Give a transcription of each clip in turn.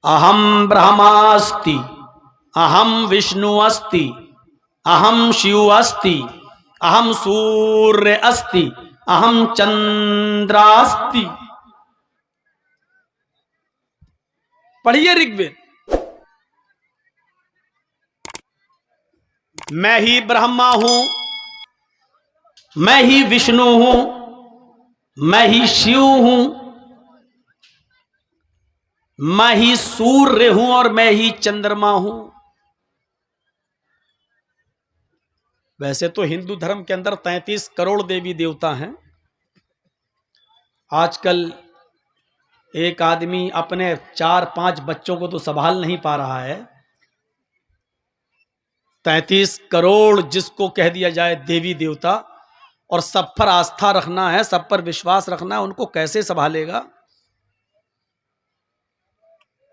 अहम ब्रह्मास्ति, अहम विष्णु अस्ति, अहम शिव अस्ति, अहम सूर्य अस्ति, अहम चंद्रास्ति। पढ़िए ऋग्वेद। मैं ही ब्रह्मा हूं, मैं ही विष्णु हूं, मैं ही शिव हूं, मैं ही सूर्य हूं और मैं ही चंद्रमा हूं। वैसे तो हिंदू धर्म के अंदर 33 करोड़ देवी देवता हैं। आजकल एक आदमी अपने 4-5 बच्चों को तो संभाल नहीं पा रहा है। 33 करोड़ जिसको कह दिया जाए देवी देवता, और सब पर आस्था रखना है, सब पर विश्वास रखना है, उनको कैसे संभालेगा।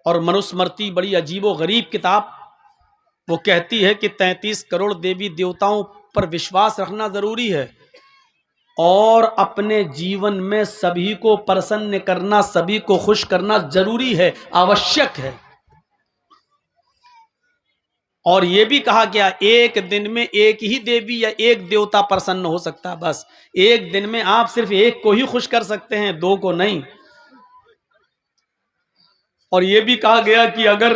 और मनुस्मृति बड़ी अजीबो गरीब किताब, वो कहती है कि 33 करोड़ देवी देवताओं पर विश्वास रखना जरूरी है और अपने जीवन में सभी को प्रसन्न करना, सभी को खुश करना जरूरी है, आवश्यक है। और यह भी कहा गया एक दिन में एक ही देवी या एक देवता प्रसन्न हो सकता, बस एक दिन में आप सिर्फ एक को ही खुश कर सकते हैं, दो को नहीं। और यह भी कहा गया कि अगर,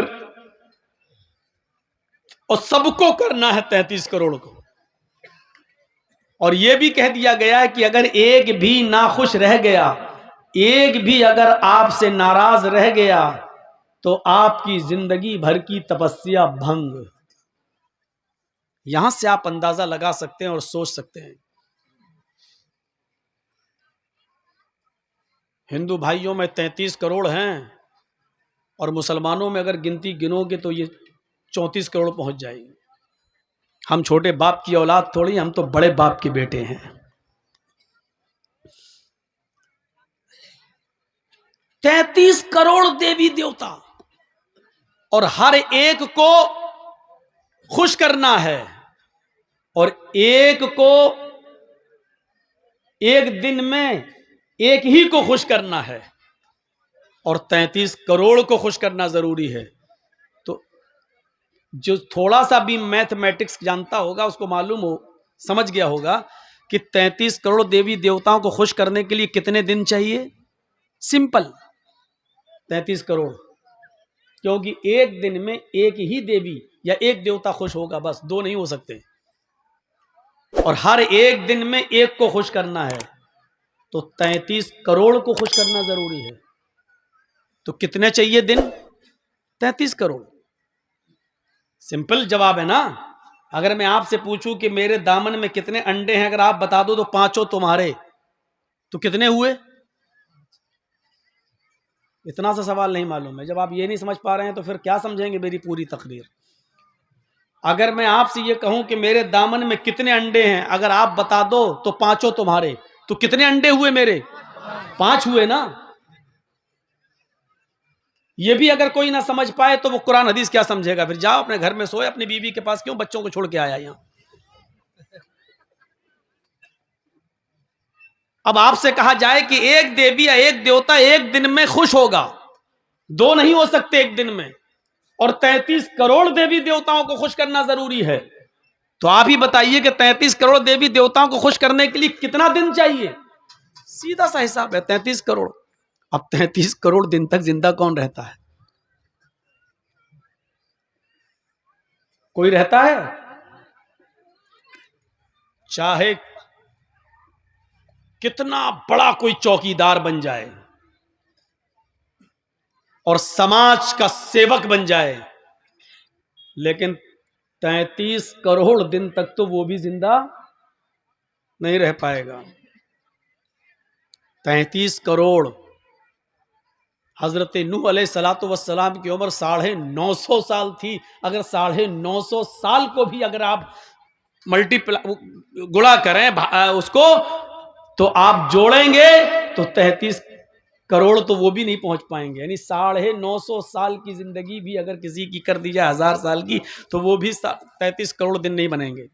और सबको करना है 33 करोड़ को। और यह भी कह दिया गया है कि अगर एक भी नाखुश रह गया, एक भी अगर आपसे नाराज रह गया, तो आपकी जिंदगी भर की तपस्या भंग। यहां से आप अंदाजा लगा सकते हैं और सोच सकते हैं। हिंदू भाइयों में 33 करोड़ हैं और मुसलमानों में अगर गिनती गिनोगे तो ये 34 करोड़ पहुंच जाएंगे। हम छोटे बाप की औलाद थोड़ी, हम तो बड़े बाप के बेटे हैं। 33 करोड़ देवी देवता, और हर एक को खुश करना है, और एक को एक दिन में एक ही को खुश करना है, और 33 करोड़ को खुश करना जरूरी है। तो जो थोड़ा सा भी मैथमेटिक्स जानता होगा उसको मालूम हो, समझ गया होगा कि 33 करोड़ देवी देवताओं को खुश करने के लिए कितने दिन चाहिए। सिंपल 33 करोड़, क्योंकि एक दिन में एक ही देवी या एक देवता खुश होगा, बस दो नहीं हो सकते। और हर एक दिन में एक को खुश करना है, तो 33 करोड़ को खुश करना जरूरी है। तो कितने चाहिए दिन? 33 करोड़। सिंपल जवाब है ना। अगर मैं आपसे पूछूं कि मेरे दामन में कितने अंडे हैं, अगर आप बता दो तो पांचों तुम्हारे, तो कितने हुए? इतना सा सवाल नहीं मालूम है। जब आप ये नहीं समझ पा रहे हैं तो फिर क्या समझेंगे मेरी पूरी तकरीर। अगर मैं आपसे ये कहूं कि मेरे दामन में कितने अंडे हैं, अगर आप बता दो तो पांचों तुम्हारे, तो कितने अंडे हुए मेरे? 5 हुए ना। ये भी अगर कोई ना समझ पाए तो वो कुरान हदीस क्या समझेगा? फिर जाओ अपने घर में सोए, अपनी बीवी के पास क्यों बच्चों को छोड़ के आया यहां। अब आपसे कहा जाए कि एक देवी या एक देवता एक दिन में खुश होगा, दो नहीं हो सकते एक दिन में, और 33 करोड़ देवी देवताओं को खुश करना जरूरी है। तो आप ही बताइए कि 33 करोड़ देवी देवताओं को खुश करने के लिए कितना दिन चाहिए? सीधा सा हिसाब है 33 करोड़। अब 33 करोड़ दिन तक जिंदा कौन रहता है? कोई रहता है? चाहे कितना बड़ा कोई चौकीदार बन जाए और समाज का सेवक बन जाए, लेकिन 33 करोड़ दिन तक तो वो भी जिंदा नहीं रह पाएगा। 33 करोड़। हजरत नूह अलैहिस्सलातु वस्सलाम की उम्र 950 साल थी। अगर 950 साल को भी अगर आप गुणा करें उसको, तो आप जोड़ेंगे तो 33 करोड़ तो वो भी नहीं पहुंच पाएंगे। यानी 950 साल की जिंदगी भी अगर किसी की कर दी जाए 1000 साल की, तो वो भी 33 करोड़ दिन नहीं बनेंगे।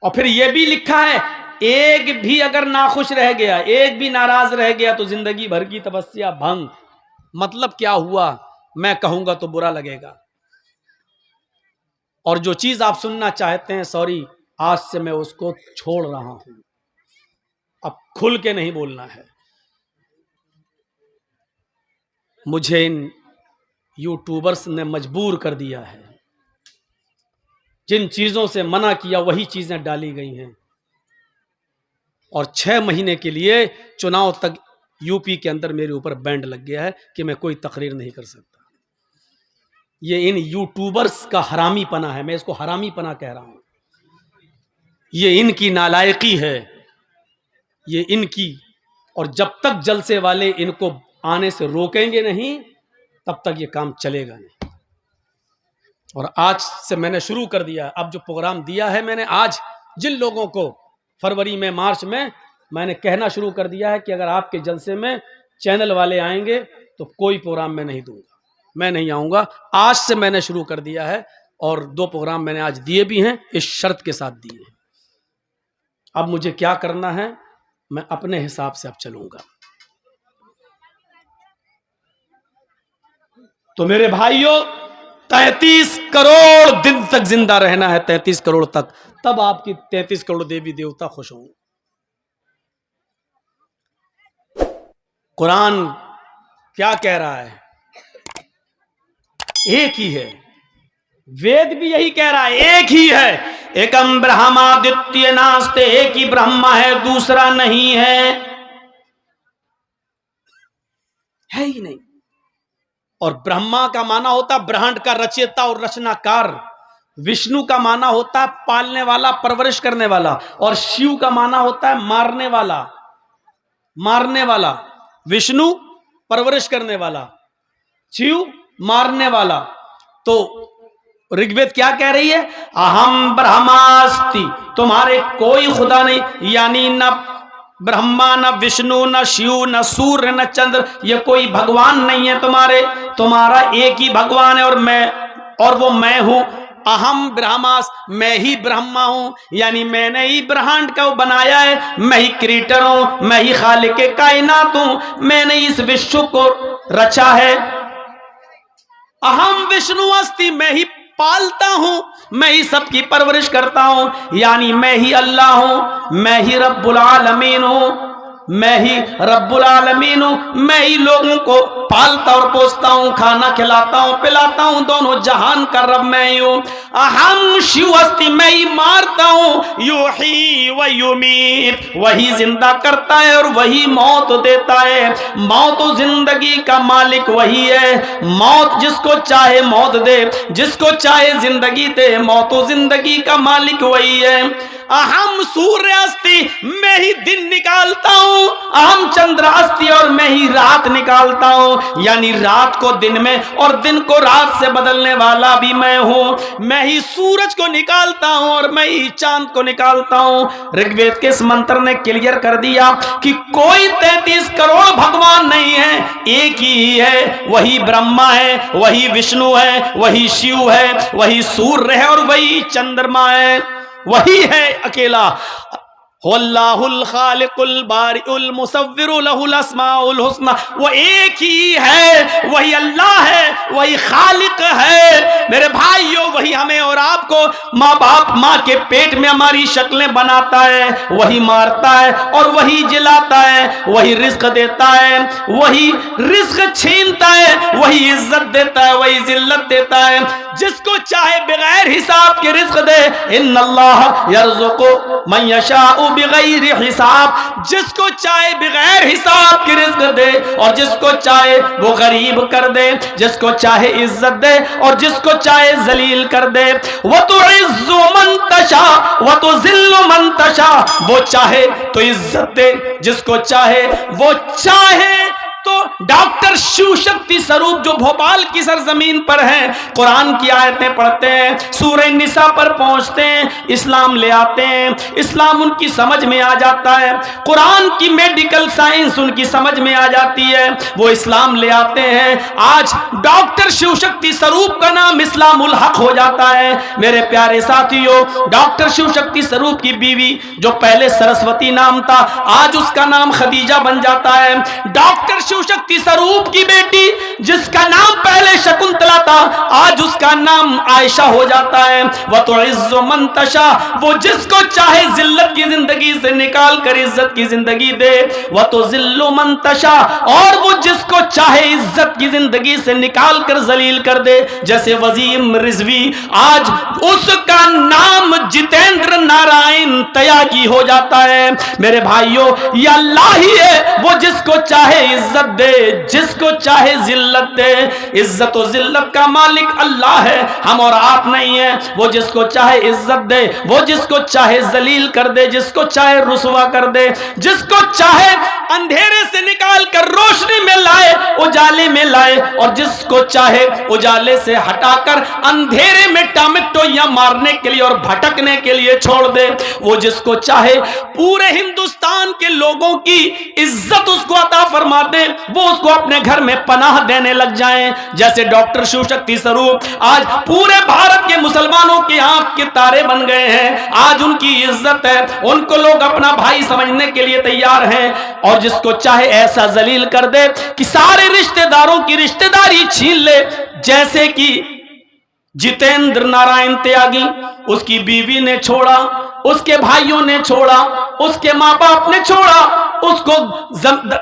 और फिर यह भी लिखा है एक भी अगर नाखुश रह गया, एक भी नाराज रह गया तो जिंदगी भर की तपस्या भंग। मतलब क्या हुआ, मैं कहूंगा तो बुरा लगेगा। और जो चीज आप सुनना चाहते हैं, सॉरी, आज से मैं उसको छोड़ रहा हूं। अब खुल के नहीं बोलना है। मुझे इन यूट्यूबर्स ने मजबूर कर दिया है। जिन चीजों से मना किया वही चीजें डाली गई हैं। और 6 महीने के लिए चुनाव तक यूपी के अंदर मेरे ऊपर बैंड लग गया है कि मैं कोई तकरीर नहीं कर सकता। ये इन यूट्यूबर्स का हरामीपना है, मैं इसको हरामीपना कह रहा हूं। ये इनकी नालायकी है, ये इनकी। और जब तक जलसे वाले इनको आने से रोकेंगे नहीं, तब तक ये काम चलेगा नहीं। और आज से मैंने शुरू कर दिया, अब जो प्रोग्राम दिया है मैंने, आज जिन लोगों को फरवरी में, मार्च में मैंने कहना शुरू कर दिया है कि अगर आपके जलसे में चैनल वाले आएंगे तो कोई प्रोग्राम मैं नहीं दूंगा, मैं नहीं आऊंगा। आज से मैंने शुरू कर दिया है और 2 प्रोग्राम मैंने आज दिए भी हैं, इस शर्त के साथ दिए हैं। अब मुझे क्या करना है, मैं अपने हिसाब से अब चलूंगा। तो मेरे भाइयों, 33 करोड़ दिन तक जिंदा रहना है, 33 करोड़ तक, तब आपकी 33 करोड़ देवी देवता खुश होंगे। कुरान क्या कह रहा है? एक ही है। वेद भी यही कह रहा है, एक ही है। एकम ब्रह्मा द्वितीय नास्ते, एक ही ब्रह्मा है, दूसरा नहीं है ही नहीं। और ब्रह्मा का माना होता ब्रह्मांड का रचयिता और रचनाकार। विष्णु का माना होता है पालने वाला, परवरिश करने वाला। और शिव का माना होता है मारने वाला, मारने वाला। विष्णु परवरिश करने वाला, शिव मारने वाला। तो ऋग्वेद क्या कह रही है? अहम ब्रह्मास्ति, तुम्हारे कोई खुदा नहीं। यानी न ब्रह्मा, न विष्णु, न शिव, न सूर्य, न चंद्र, ये कोई भगवान नहीं है तुम्हारे। तुम्हारा एक ही भगवान है, और वो मैं हूं। अहम ब्रह्मास, मैं ही ब्रह्मा हूं, यानी मैंने ही ब्रह्मांड को बनाया है। मैं ही क्रिएटर हूं, मैं ही खालिक कायनात हूं, मैंने इस विश्व को रचा है। अहम विष्णु अस्ति, मैं ही पालता हूं, मैं ही सबकी परवरिश करता हूं, यानी मैं ही अल्लाह हूं, मैं ही रब्बुल आलमीन हूं, मैं ही रब्बुल आलमीन हूं। मैं ही लोगों को पालता और पोसता हूं, खाना खिलाता हूं, पिलाता हूं, दोनों जहान का रब मैं ही हूं। अहम शिव अस्ति, मैं ही मारता हूं, युही व युमीत, वही जिंदा करता है और वही मौत देता है। मौत और जिंदगी का मालिक वही है। मौत जिसको चाहे मौत दे, जिसको चाहे जिंदगी दे। मौत और जिंदगी का मालिक वही है। अहम सूर्य अस्ति, मैं ही दिन निकालता हूं। अहम चंद्र अस्ति, और मैं ही रात निकालता हूं, यानी रात को दिन में और दिन को रात से बदलने वाला भी मैं हूं। मैं ही सूरज को निकालता हूं और मैं ही चांद को निकालता हूं। ऋग्वेद के इस मंत्र ने क्लियर कर दिया कि कोई 33 करोड़ भगवान नहीं है, एक ही है। वही ब्रह्मा है, वही विष्णु है, वही शिव है, वही सूर्य है और वही चंद्रमा है। वही है अकेला। हुवल्लाहुल खालिकुल बारिउल मुसव्विरु लहुल अस्माउल हुस्ना, वो एक ही है, वही अल्लाह है, वही खालिक है। मेरे भाइयों, वही हमें और आपको माँ बाप, माँ के पेट में हमारी शक्लें बनाता है, वही मारता है और वही जिलाता है, वही रिस्क देता है, वही रिस्क छीनता है, वही इज्जत देता है, वही जिल्लत देता है। जिसको चाहे बगैर हिसाब के रिस्क दे। इन्नल्लाह यर्ज़ुक़ु मन यशाउ बिगैर हिसाब, जिसको चाहे बगैर हिसाब के रिस्क दे और जिसको चाहे वो गरीब कर दे, जिसको चाहे इज्जत दे और जिसको चाहे जलील कर दे। वो तो इज्जु मन तशा वो तो जिल्लु मन तशा, वो चाहे तो इज्जत दे जिसको चाहे, वो चाहे तो डॉक्टर शिव शक्ति स्वरूप जो भोपाल की सरजमीन पर है, कुरान की आयतें पढ़ते हैं, सूरह निसा पर पहुंचते हैं, इस्लाम ले आते हैं, इस्लाम उनकी समझ में आ जाता है, कुरान की मेडिकल साइंस उनकी समझ में आ जाती है, वो इस्लाम ले आते हैं। आज डॉक्टर शिव शक्ति स्वरूप का नाम इस्लामुल हक हो जाता है। मेरे प्यारे साथियों, डॉक्टर शिव शक्ति स्वरूप की बीवी जो पहले सरस्वती नाम था, आज उसका नाम खदीजा बन जाता है। डॉक्टर शिव शक्ति स्वरूप की बेटी जिसका नाम पहले शकुंतला था, आज उसका नाम आयशा हो जाता है। वह तो इज्जो मंतशा, वो जिसको चाहे जिल्लत की जिंदगी से निकाल कर इज्जत की जिंदगी दे। वह तो जिल्लो मंतशा, और वो जिसको चाहे इज्जत की जिंदगी से निकाल कर जलील कर दे। जैसे वजीम रिजवी, आज उसका नाम जितेंद्र नारायण त्यागी हो जाता है। मेरे भाइयों, ये अल्लाह ही है, वो जिसको चाहे इज्जत दे, जिसको चाहे जिल्लत दे। इज्जत और जिल्लत का मालिक अल्लाह है, हम और आप नहीं है। वो जिसको चाहे इज्जत दे, वो जिसको चाहे जलील कर दे, जिसको चाहे रुसवा कर दे, जिसको चाहे अंधेरे से निकाल कर रोशनी में लाए, उजाले में लाए, और जिसको चाहे उजाले से हटाकर अंधेरे में टमेटो या मारने के लिए और भटकने के लिए छोड़ दे। वो जिसको चाहे पूरे हिंदुस्तान के लोगों की इज्जत उसको अता फरमा दे, वो उसको अपने घर में पनाह देने लग जाएं। जैसे डॉक्टर शिव शक्ति स्वरूप आज पूरे भारत के मुसलमानों की आंख के तारे बन गए हैं। आज उनकी इज्जत है, उनको लोग अपना भाई समझने के लिए तैयार हैं। और जिसको चाहे ऐसा जलील कर दे कि सारे रिश्तेदारों की रिश्तेदारी छीन ले। जैसे कि जितेंद्र नारायण त्यागी, उसकी बीवी ने छोड़ा, उसके भाइयों ने छोड़ा, उसके माँ बाप ने छोड़ा, उसको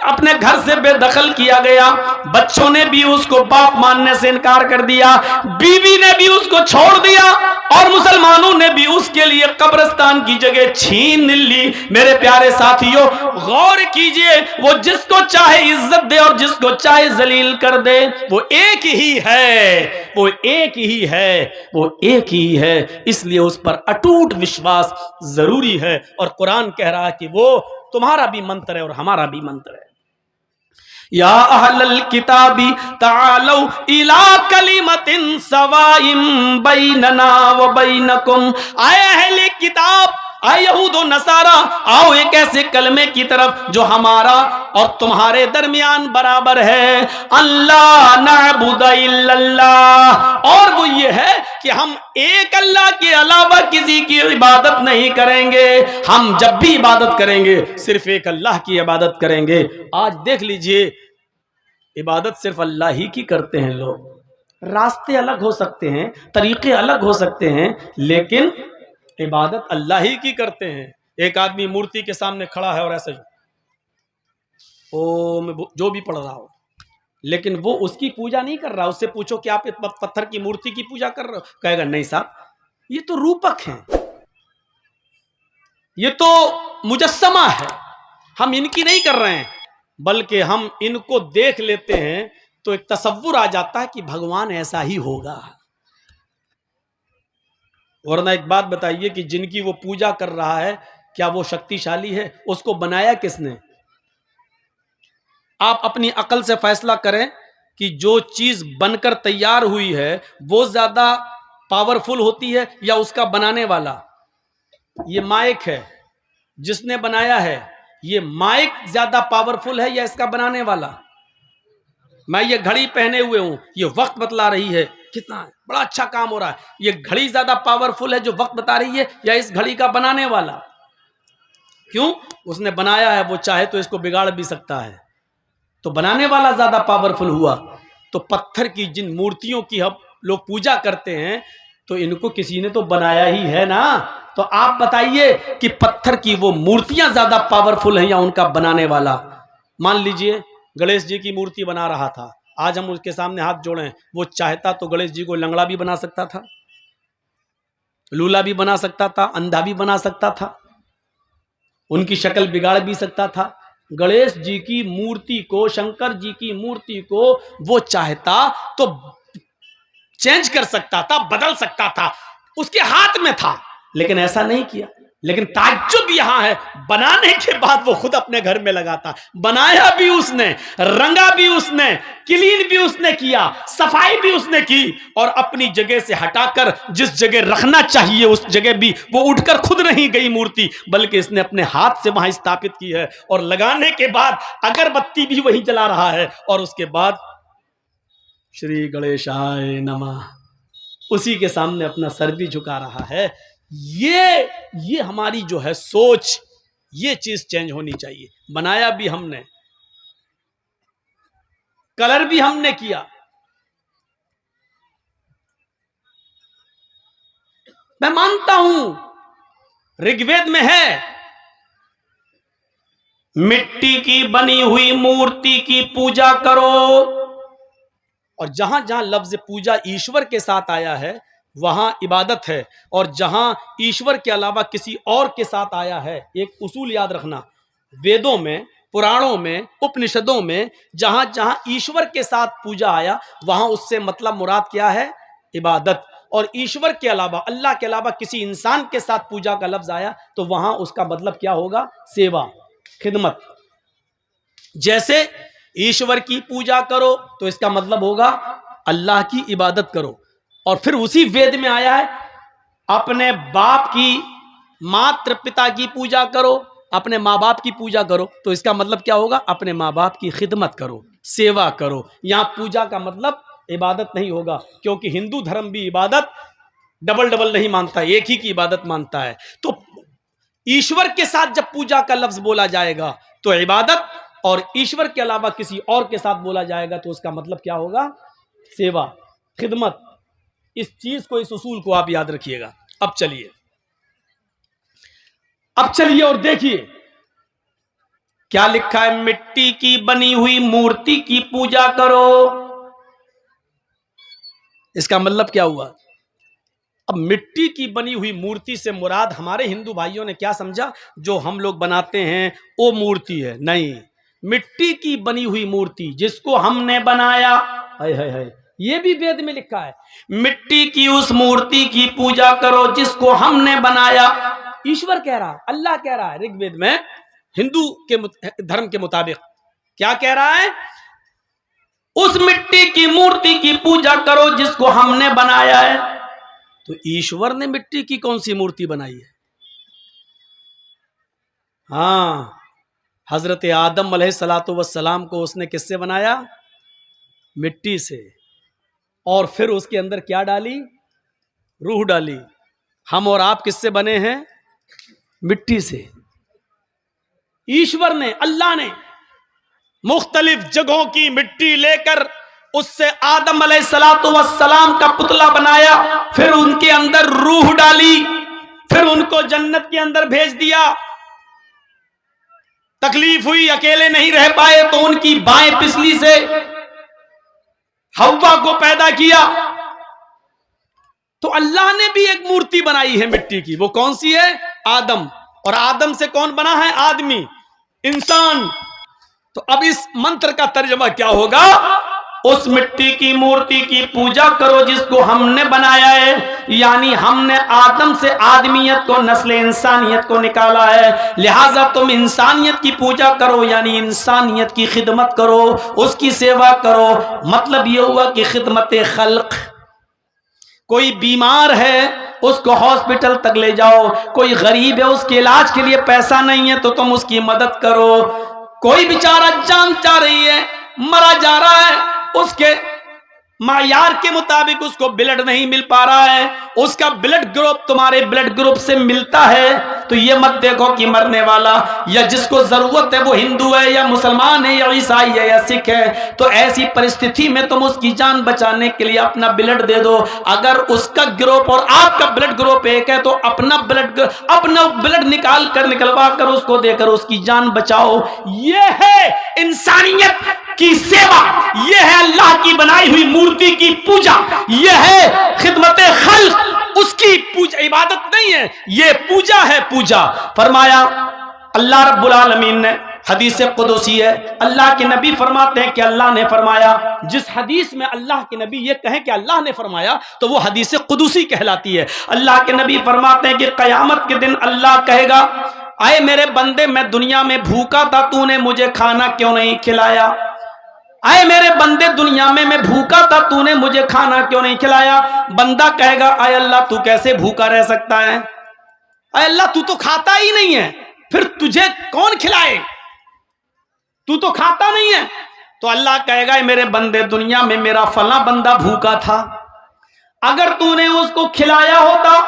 अपने घर से बेदखल किया गया, बच्चों ने भी उसको बाप मानने से इनकार कर दिया, बीवी ने भी उसको छोड़ दिया, और मुसलमानों ने भी उसके लिए कब्रिस्तान की जगह छीन ली। मेरे प्यारे साथियों, गौर कीजिए, वो जिसको चाहे इज्जत दे और जिसको चाहे जलील कर दे, वो एक ही है, वो एक ही है, वो एक ही है। इसलिए उस पर अटूट विश्वास जरूरी है। और कुरान कह रहा है कि वो तुम्हारा भी मंत्र है और हमारा भी मंत्र है। या अहलल किताबी तालौ इला कलिमतिन सवाइम बैनना व बैनकुम। आए अहले किताब, आए यहूद व नसारा, आओ एक ऐसे कलमे की तरफ जो हमारा और तुम्हारे दरमियान बराबर है। अल्लाह नअबुद इल्लल्लाह, और वो ये है कि हम एक अल्लाह के अलावा किसी की इबादत नहीं करेंगे। हम जब भी इबादत करेंगे सिर्फ एक अल्लाह की इबादत करेंगे। आज देख लीजिए, इबादत सिर्फ अल्लाह ही की करते हैं लोग। रास्ते अलग हो सकते हैं, तरीके अलग हो सकते हैं, लेकिन इबादत अल्लाह ही की करते हैं। एक आदमी मूर्ति के सामने खड़ा है और ऐसे ओम जो भी पढ़ रहा हो, लेकिन वो उसकी पूजा नहीं कर रहा। उससे पूछो कि आप पत्थर की मूर्ति की पूजा कर रहे हो, कहेगा नहीं साहब, ये तो रूपक है, ये तो मुजस्समा है, हम इनकी नहीं कर रहे हैं, बल्कि हम इनको देख लेते हैं तो एक तसव्वुर आ जाता है कि भगवान ऐसा ही होगा। वरना एक बात बताइए कि जिनकी वो पूजा कर रहा है, क्या वो शक्तिशाली है? उसको बनाया किसने? आप अपनी अकल से फैसला करें कि जो चीज बनकर तैयार हुई है वो ज्यादा पावरफुल होती है या उसका बनाने वाला? ये माइक है, जिसने बनाया है, ये माइक ज्यादा पावरफुल है या इसका बनाने वाला? मैं ये घड़ी पहने हुए हूं, ये वक्त बतला रही है, कितना बड़ा अच्छा काम हो रहा है। ये घड़ी ज्यादा पावरफुल है जो वक्त बता रही है, या इस घड़ी का बनाने वाला? क्यों? उसने बनाया है, वो चाहे तो इसको बिगाड़ भी सकता है, तो बनाने वाला ज्यादा पावरफुल हुआ। तो पत्थर की जिन मूर्तियों की हम लोग पूजा करते हैं, तो इनको किसी ने तो बनाया ही है ना। तो आप बताइए कि पत्थर की वो मूर्तियां ज्यादा पावरफुल हैं या उनका बनाने वाला? मान लीजिए गणेश जी की मूर्ति बना रहा था, आज हम उसके सामने हाथ जोड़ें, वो चाहता तो गणेश जी को लंगड़ा भी बना सकता था, लूला भी बना सकता था, अंधा भी बना सकता था, उनकी शक्ल बिगाड़ भी सकता था। गणेश जी की मूर्ति को, शंकर जी की मूर्ति को वो चाहता तो चेंज कर सकता था, बदल सकता था, उसके हाथ में था, लेकिन ऐसा नहीं किया। लेकिन ताज्जुब यहां है, बनाने के बाद वो खुद अपने घर में लगाता। बनाया भी उसने, रंगा भी उसने, क्लीन भी उसने किया, सफाई भी उसने की, और अपनी जगह से हटाकर जिस जगह रखना चाहिए उस जगह भी वो उठकर खुद नहीं गई मूर्ति, बल्कि इसने अपने हाथ से वहां स्थापित की है। और लगाने के बाद अगरबत्ती भी वहीं जला रहा है, और उसके बाद श्री गणेशाय नमः उसी के सामने अपना सर भी झुका रहा है। ये हमारी जो है सोच, ये चीज चेंज होनी चाहिए। बनाया भी हमने, कलर भी हमने किया। मैं मानता हूं ऋग्वेद में है, मिट्टी की बनी हुई मूर्ति की पूजा करो, और जहां जहां लफ्ज पूजा ईश्वर के साथ आया है वहां इबादत है, और जहां ईश्वर के अलावा किसी और के साथ आया है, एक उसूल याद रखना, वेदों में, पुराणों में, उपनिषदों में जहां जहां ईश्वर के साथ पूजा आया वहां उससे मतलब मुराद क्या है? इबादत। और ईश्वर के अलावा, अल्लाह के अलावा किसी इंसान के साथ पूजा का लफ्ज आया तो वहां उसका मतलब क्या होगा? सेवा, खिदमत। जैसे ईश्वर की पूजा करो तो इसका मतलब होगा अल्लाह की इबादत करो। और फिर उसी वेद में आया है, अपने बाप की, मात्र पिता की पूजा करो, अपने माँ बाप की पूजा करो, तो इसका मतलब क्या होगा? अपने माँ बाप की खिदमत करो, सेवा करो। यहां पूजा का मतलब इबादत नहीं होगा, क्योंकि हिंदू धर्म भी इबादत डबल डबल नहीं मानता, एक ही की इबादत मानता है। तो ईश्वर के साथ जब पूजा का लफ्ज बोला जाएगा तो इबादत, और ईश्वर के अलावा किसी और के साथ बोला जाएगा तो उसका मतलब क्या होगा? सेवा, खिदमत। इस चीज को, इस उसूल को आप याद रखिएगा। अब चलिए और देखिए क्या लिखा है, मिट्टी की बनी हुई मूर्ति की पूजा करो। इसका मतलब क्या हुआ? अब मिट्टी की बनी हुई मूर्ति से मुराद हमारे हिंदू भाइयों ने क्या समझा? जो हम लोग बनाते हैं वो मूर्ति है। नहीं, मिट्टी की बनी हुई मूर्ति जिसको हमने बनाया, हाय हाय हाय, ये भी वेद में लिखा है, मिट्टी की उस मूर्ति की पूजा करो जिसको हमने बनाया। ईश्वर कह रहा है, अल्लाह कह रहा है ऋग्वेद में, हिंदू के धर्म के मुताबिक क्या कह रहा है? उस मिट्टी की मूर्ति की पूजा करो जिसको हमने बनाया है। तो ईश्वर ने मिट्टी की कौन सी मूर्ति बनाई है? हाँ, हजरत आदम अलैहिस्सलातु वस्सलाम को उसने किससे बनाया? मिट्टी से। और फिर उसके अंदर क्या डाली? रूह डाली। हम और आप किससे बने हैं? मिट्टी से। ईश्वर ने, अल्लाह ने मुख्तलिफ जगहों की मिट्टी लेकर उससे आदम अलैहिस्सलातु वस्सलाम का पुतला बनाया, फिर उनके अंदर रूह डाली, फिर उनको जन्नत के अंदर भेज दिया। तकलीफ हुई, अकेले नहीं रह पाए, तो उनकी बाएं पिछली से हव्वा को पैदा किया। तो अल्लाह ने भी एक मूर्ति बनाई है मिट्टी की। वो कौन सी है? आदम। और आदम से कौन बना है? आदमी, इंसान। तो अब इस मंत्र का तर्जुमा क्या होगा? उस मिट्टी की मूर्ति की पूजा करो जिसको हमने बनाया है, यानी हमने आदम से आदमियत को, नस्ल इंसानियत को निकाला है, लिहाजा तुम इंसानियत की पूजा करो, यानी इंसानियत की खिदमत करो, उसकी सेवा करो। मतलब ये हुआ कि खिदमत खल्क। कोई बीमार है उसको हॉस्पिटल तक ले जाओ, कोई गरीब है उसके इलाज के लिए पैसा नहीं है तो तुम उसकी मदद करो, कोई बेचारा जान जा रही है, मरा जा रहा है, उसके मायार के मुताबिक उसको ब्लड नहीं मिल पा रहा है, उसका ब्लड ग्रुप तुम्हारे ब्लड ग्रुप से मिलता है, तो ये मत देखो कि मरने वाला या जिसको जरूरत है वो हिंदू है या मुसलमान है या ईसाई है या सिख है। तो ऐसी परिस्थिति में तुम उसकी जान बचाने के लिए अपना ब्लड दे दो। अगर उसका ग्रुप और आपका ब्लड ग्रुप एक है तो अपना ब्लड निकलवा कर उसको देकर उसकी जान बचाओ। ये है इंसानियत की सेवा, यह है अल्लाह की बनाई हुई मूर्ति की पूजा, यह है खिदमत खल्क। उसकी पूजा इबादत नहीं है, यह पूजा है। पूजा फरमाया अल्लाह रब्बुल आलमीन ने हदीस कुदसी है। अल्लाह के नबी फरमाते हैं कि अल्लाह ने फरमाया। जिस हदीस में अल्लाह के नबी ये कहें कि अल्लाह ने फरमाया तो वो हदीस कुदसी कहलाती है। अल्लाह के नबी फरमाते हैं कि क़यामत के दिन अल्लाह कहेगा, आए मेरे बंदे, मैं दुनिया में भूखा था, तूने मुझे खाना क्यों नहीं खिलाया। आए मेरे बंदे, दुनिया में मैं भूखा था, तूने मुझे खाना क्यों नहीं खिलाया। बंदा कहेगा, आए अल्लाह तू कैसे भूखा रह सकता है, आए अल्लाह तू तो खाता ही नहीं है, फिर तुझे कौन खिलाए, तू तो खाता नहीं है। तो अल्लाह कहेगा, मेरे बंदे, दुनिया में मेरा फला बंदा भूखा था, अगर तूने उसको खिलाया होता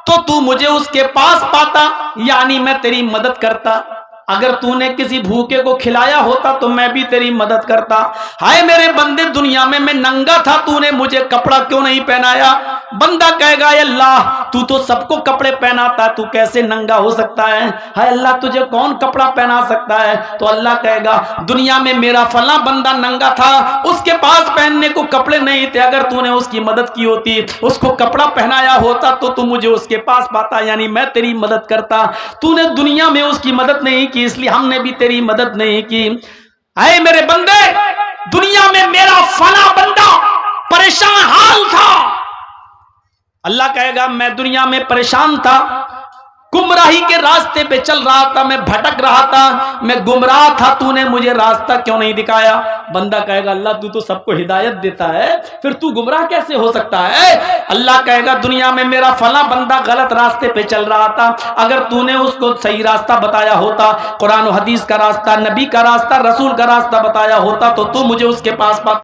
तो तू मुझे उसके पास पाता, यानी मैं तेरी मदद करता। अगर तूने किसी भूखे को खिलाया होता तो मैं भी तेरी मदद करता। हाय मेरे बंदे, दुनिया में मैं नंगा था, तूने मुझे कपड़ा क्यों नहीं पहनाया। बंदा कहेगा, अल्लाह तू तो सबको कपड़े पहनाता, तू कैसे नंगा हो सकता है। हाय अल्लाह तुझे कौन कपड़ा पहना सकता है। तो अल्लाह कहेगा, दुनिया में मेरा फला बंदा नंगा था, उसके पास पहनने को कपड़े नहीं थे, अगर तूने उसकी मदद की होती, उसको कपड़ा पहनाया होता तो तू मुझे उसके पास पाता, यानी मैं तेरी मदद करता। तूने दुनिया में उसकी मदद नहीं की, इसलिए हमने भी तेरी मदद नहीं की। आए मेरे बंदे, दुनिया में मेरा फला बंदा परेशान हाल था। अल्लाह कहेगा, मैं दुनिया में परेशान था, गुमराही के रास्ते पे चल रहा था, मैं भटक रहा था, मैं गुमराह था, तूने मुझे रास्ता क्यों नहीं दिखाया। बंदा कहेगा, अल्लाह तू तो सबको हिदायत देता है, फिर तू गुमराह कैसे हो सकता है। अल्लाह कहेगा, दुनिया में मेरा फला बंदा गलत रास्ते पे चल रहा था, अगर तूने उसको सही रास्ता बताया होता, कुरान और हदीस का रास्ता, नबी का रास्ता, रसूल का रास्ता बताया होता तो तू मुझे उसके पास